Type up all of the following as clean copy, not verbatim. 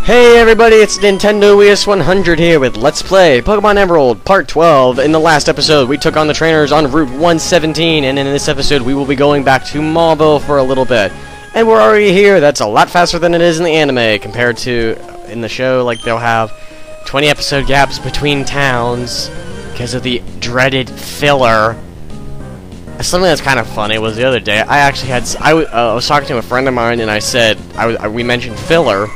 Hey everybody, it's Nintendo ES100 here with Let's Play Pokemon Emerald Part 12. In the last episode, we took on the trainers on Route 117, and in this episode, we will be going back to Mauville for a little bit. And we're already here. That's a lot faster than it is in the anime, compared to in the show, like they'll have 20 episode gaps between towns because of the dreaded filler. Something that's kind of funny was the other day, I was talking to a friend of mine, and I said, we mentioned filler.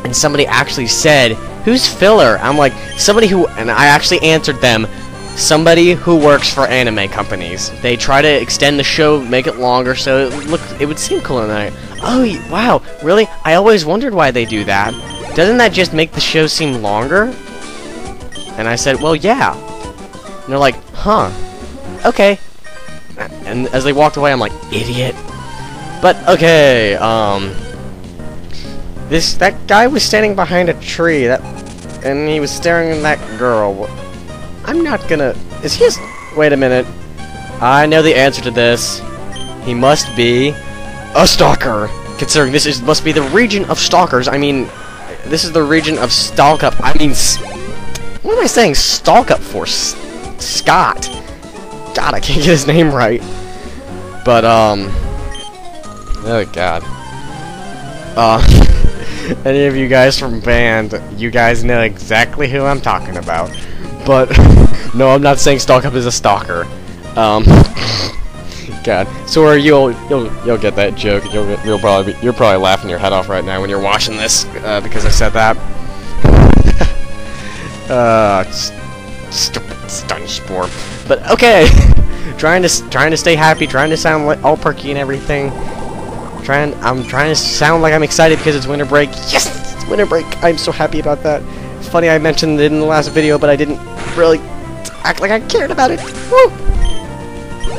And somebody actually said, "Who's filler?" I'm like, somebody who, and I actually answered them, somebody who works for anime companies. They try to extend the show, make it longer, so it would seem cool. And I, oh wow, really? I always wondered why they do that. Doesn't that just make the show seem longer? And I said, well, yeah. And they're like, huh, okay. And as they walked away, I'm like, idiot. But okay, that guy was standing behind a tree, and he was staring at that girl. I'm not gonna... Is he wait a minute. I know the answer to this. He must be a stalker. Considering this must be the region of stalkers. I mean, this is the region of Stalkup. I mean, what am I saying Stalkup for? Scott. God, I can't get his name right. But, oh god. Any of you guys from band, you guys know exactly who I'm talking about. But no, I'm not saying Stalkup is a stalker. God, so you'll get that joke. You're probably laughing your head off right now when you're watching this because I said that. Stupid stun spore. But okay, trying to stay happy, trying to sound like all perky and everything. I'm trying to sound like I'm excited because it's winter break. Yes, it's winter break. I'm so happy about that. It's funny I mentioned it in the last video, but I didn't really act like I cared about it. Woo!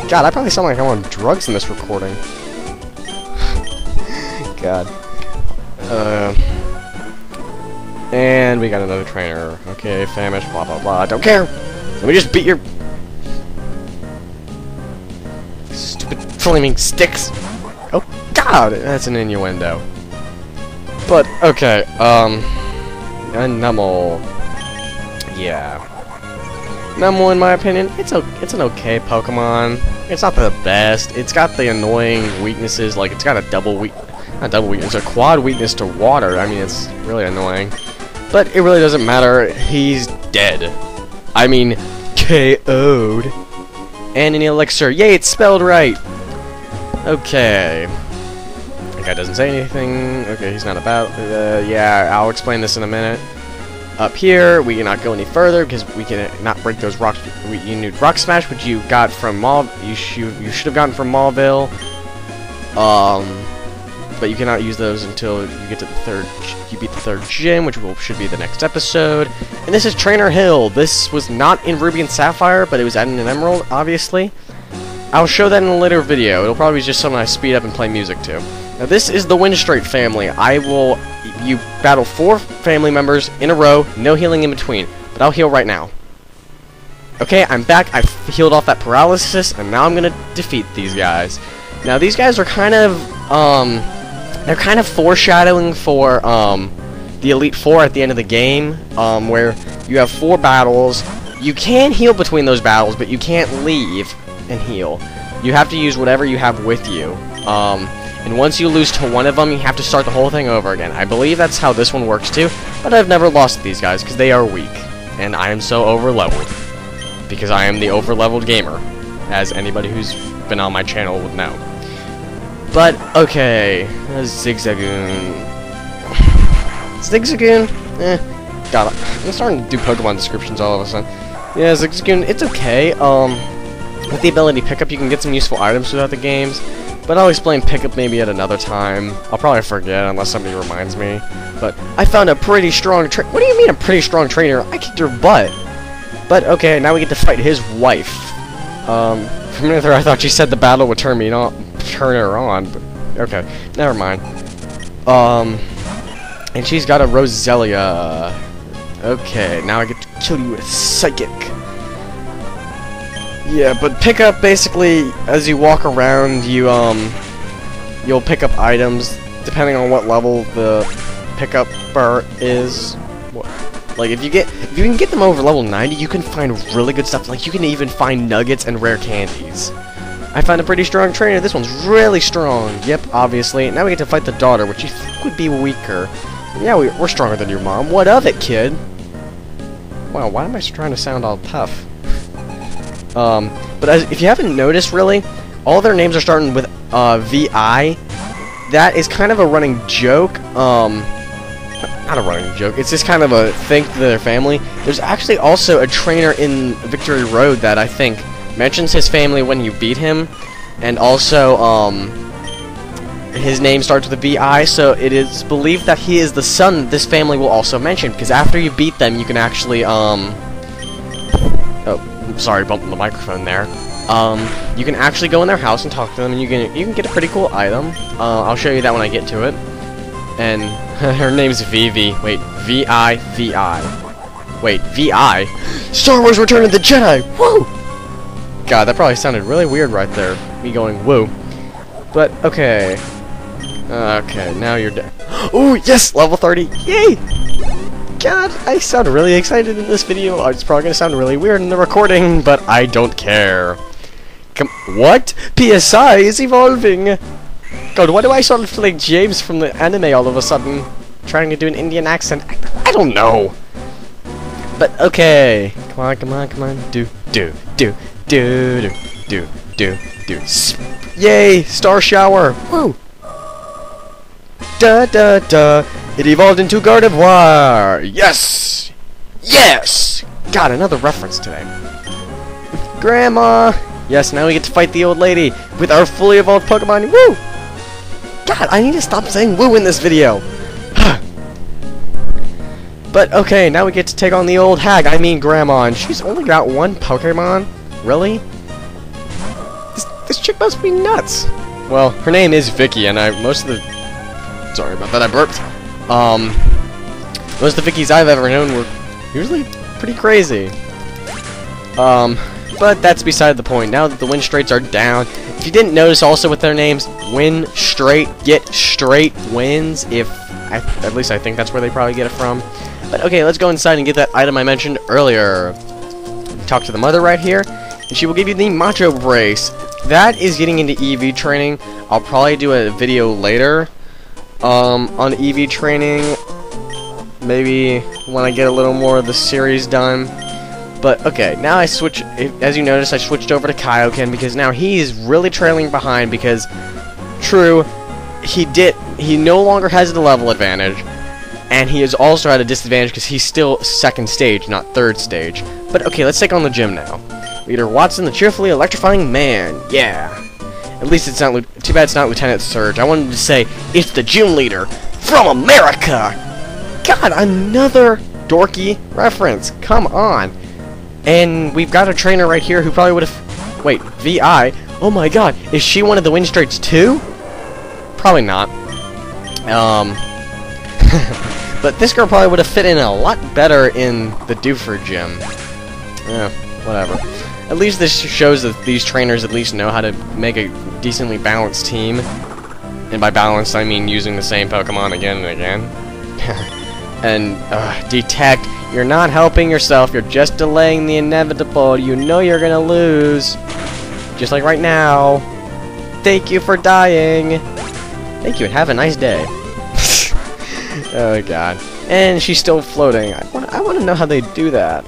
God, I probably sound like I'm on drugs in this recording. God. And we got another trainer. Okay, famished, blah blah blah. Don't care. Let me just beat your stupid flaming sticks. Oh god, that's an innuendo. But okay, a Numel. Yeah. Numel, in my opinion, it's an okay Pokemon. It's not the best. It's got the annoying weaknesses, like it's got a a quad weakness to water. I mean, it's really annoying. But it really doesn't matter. He's dead. I mean, KO'd. And an elixir. Yay, it's spelled right. Okay. The guy doesn't say anything. Okay, he's not about. Yeah, I'll explain this in a minute. Up here, we cannot go any further because we cannot break those rocks. You need Rock Smash, which you got from you should have gotten from Mauville. But you cannot use those until you get to you beat the third gym, which should be the next episode. And this is Trainer Hill. This was not in Ruby and Sapphire, but it was added in Emerald, obviously. I'll show that in a later video. It'll probably be just something I speed up and play music to. Now this is the Windstreak family. You battle 4 family members in a row, no healing in between. But I'll heal right now. Okay, I'm back. I've healed off that paralysis, and now I'm gonna defeat these guys. Now these guys are kind of, they're kind of foreshadowing for, the Elite Four at the end of the game, where you have 4 battles. You can heal between those battles, but you can't leave and heal. You have to use whatever you have with you. And once you lose to one of them, you have to start the whole thing over again. I believe that's how this one works too, but I've never lost to these guys because they are weak. And I am so over-leveled. Because I am the over-leveled gamer, as anybody who's been on my channel would know. But, okay, Zigzagoon. Zigzagoon? God, I'm starting to do Pokemon descriptions all of a sudden. Yeah, Zigzagoon, it's okay. With the ability to pick up, you can get some useful items throughout the games. But I'll explain pickup maybe at another time. I'll probably forget unless somebody reminds me. But I found a pretty strong what do you mean a pretty strong trainer? I kicked your butt. But okay, now we get to fight his wife. For a minute there I thought she said the battle would turn her on, but okay, never mind. And she's got a Roselia. Okay, now I get to kill you with Psychic. Yeah, but pickup basically, as you walk around, you'll pick up items depending on what level the pickup is. What? Like if you can get them over level 90, you can find really good stuff. Like you can even find nuggets and rare candies. I found a pretty strong trainer. This one's really strong. Yep, obviously. Now we get to fight the daughter, which you think would be weaker. Yeah, we're stronger than your mom. What of it, kid? Wow, why am I trying to sound all tough? But if you haven't noticed, really, all their names are starting with VI. That is kind of a running joke. Not a running joke. It's just kind of a thing to their family. There's actually also a trainer in Victory Road that I think mentions his family when you beat him, and also his name starts with a VI. So it is believed that he is the son this family will also mention, because after you beat them, you can actually oh, sorry, bumping the microphone there. You can actually go in their house and talk to them, and you can get a pretty cool item. I'll show you that when I get to it. And her name's Vivi. Wait, V-I-V-I. Wait, V-I? Star Wars Return of the Jedi! Woo! God, that probably sounded really weird right there. Me going, woo. But, okay. Okay, now you're dead. Oh, yes! Level 30! Yay! God, I sound really excited in this video. It's probably gonna sound really weird in the recording, but I don't care. What? PSI is evolving! God, why do I sound like James from the anime all of a sudden? Trying to do an Indian accent? I don't know! But, okay. Come on, come on, come on. Do. Yay! Star shower! Woo! Da. It evolved into Gardevoir! Yes! Yes! God, another reference today. Grandma! Yes, now we get to fight the old lady with our fully evolved Pokemon. Woo! God, I need to stop saying woo in this video. But okay, now we get to take on the old hag, I mean Grandma, and she's only got one Pokemon? Really? This chick must be nuts. Well, her name is Vicky, and sorry about that, I burped. Most of the Vickies I've ever known were usually pretty crazy. But that's beside the point. Now that the win straits are down, if you didn't notice also with their names, win straight, get straight wins, at least I think that's where they probably get it from. But okay, let's go inside and get that item I mentioned earlier. Talk to the mother right here, and she will give you the Macho Brace. That is getting into EV training. I'll probably do a video later on EV training, maybe when I get a little more of the series done. But okay, now I switch. As you notice, I switched over to Kaioken because now he is really trailing behind. Because, true, he no longer has the level advantage, and he is also at a disadvantage because he's still second stage, not third stage. But okay, let's take on the gym now. Leader Watson, the cheerfully electrifying man. Yeah. At least it's not. Too bad it's not Lieutenant Surge. I wanted to say it's the gym leader from America. God, another Dorky reference. Come on. And we've got a trainer right here who probably would have... Wait, VI? Oh my god, is she one of the win straits too? Probably not. But this girl probably would have fit in a lot better in the Dewford gym. Whatever. At least this shows that these trainers at least know how to make a decently balanced team. And by balanced, I mean using the same Pokemon again and again. And, detect... You're not helping yourself, you're just delaying the inevitable. You know you're gonna lose. Just like right now. Thank you for dying. Thank you, and have a nice day. Oh god. And she's still floating. I want to know how they do that.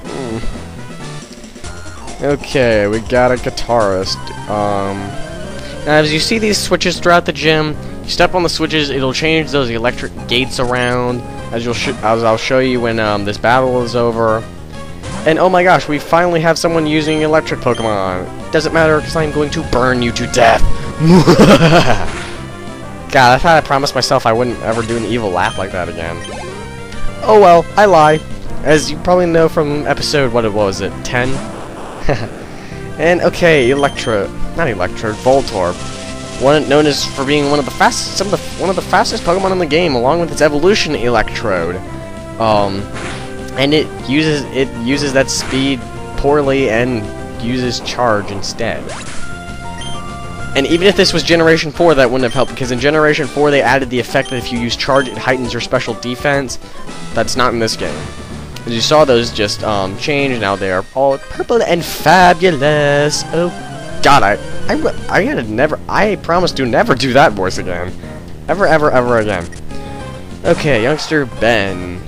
Okay, we got a guitarist. Now as you see these switches throughout the gym, you step on the switches, it'll change those electric gates around. As I'll show you when this battle is over. And oh my gosh, we finally have someone using electric Pokemon. Doesn't matter because I'm going to burn you to death. God, I thought I promised myself I wouldn't ever do an evil laugh like that again. Oh well, I lie. As you probably know from episode, what was it, 10? And okay, Voltorb. Known as for being one of the fastest Pokemon in the game, along with its evolution Electrode. And it uses that speed poorly and uses Charge instead. And even if this was Generation 4, that wouldn't have helped, because in Generation 4 they added the effect that if you use charge, it heightens your special defense. That's not in this game. As you saw, those just changed. Now they are all purple and fabulous. Oh God, I gotta never. I promise to never do that voice again, ever, ever, ever again. Okay, youngster Ben.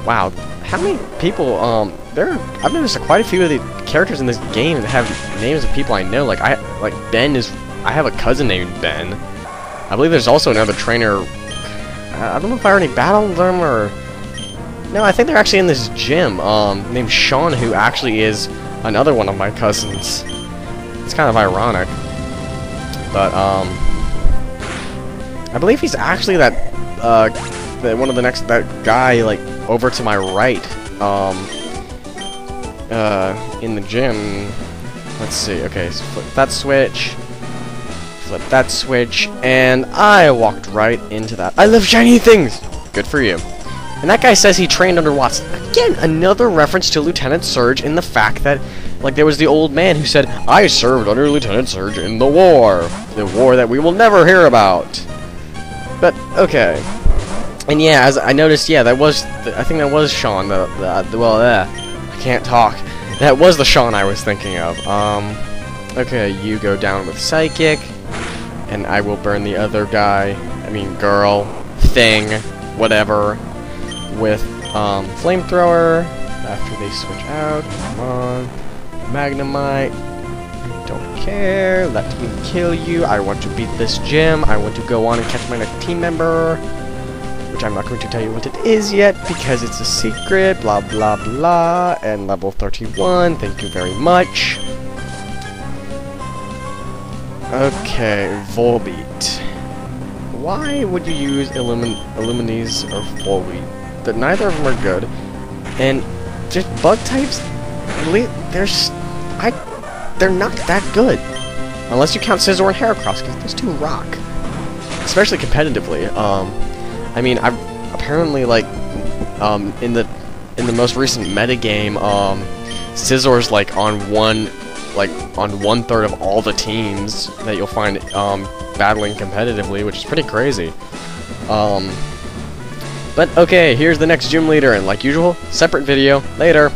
Wow, how many people? I've noticed quite a few of the characters in this game that have names of people I know. Like Ben is. I have a cousin named Ben. I believe there's also another trainer. I don't know if I already battled them or. No, I think they're actually in this gym, named Sean, who actually is another one of my cousins. It's kind of ironic. But, I believe he's actually that guy, like, over to my right, in the gym. Let's see, okay, so flip that switch, and I walked right into that. I love shiny things! Good for you. And that guy says he trained under Watson. Again, another reference to Lieutenant Surge in the fact that, like, there was the old man who said, I served under Lieutenant Surge in the war that we will never hear about. But, okay. And yeah, as I noticed, yeah, I think that was Sean, I can't talk. That was the Sean I was thinking of. Okay, you go down with Psychic, and I will burn the other guy, girl, thing, whatever, with Flamethrower after they switch out. Come on. Magnemite. Don't care. Let me kill you. I want to beat this gym. I want to go on and catch my next team member, which I'm not going to tell you what it is yet because it's a secret. Blah blah blah. And level 31. Thank you very much. Okay, Volbeat. Why would you use Illuminis or Volbeat? That neither of them are good, and just bug types, they're not that good, unless you count Scizor and Heracross, because those two rock, especially competitively. I've apparently in the most recent metagame, Scizzor's on one third of all the teams that you'll find battling competitively, which is pretty crazy. But okay, here's the next gym leader, and like usual, separate video later.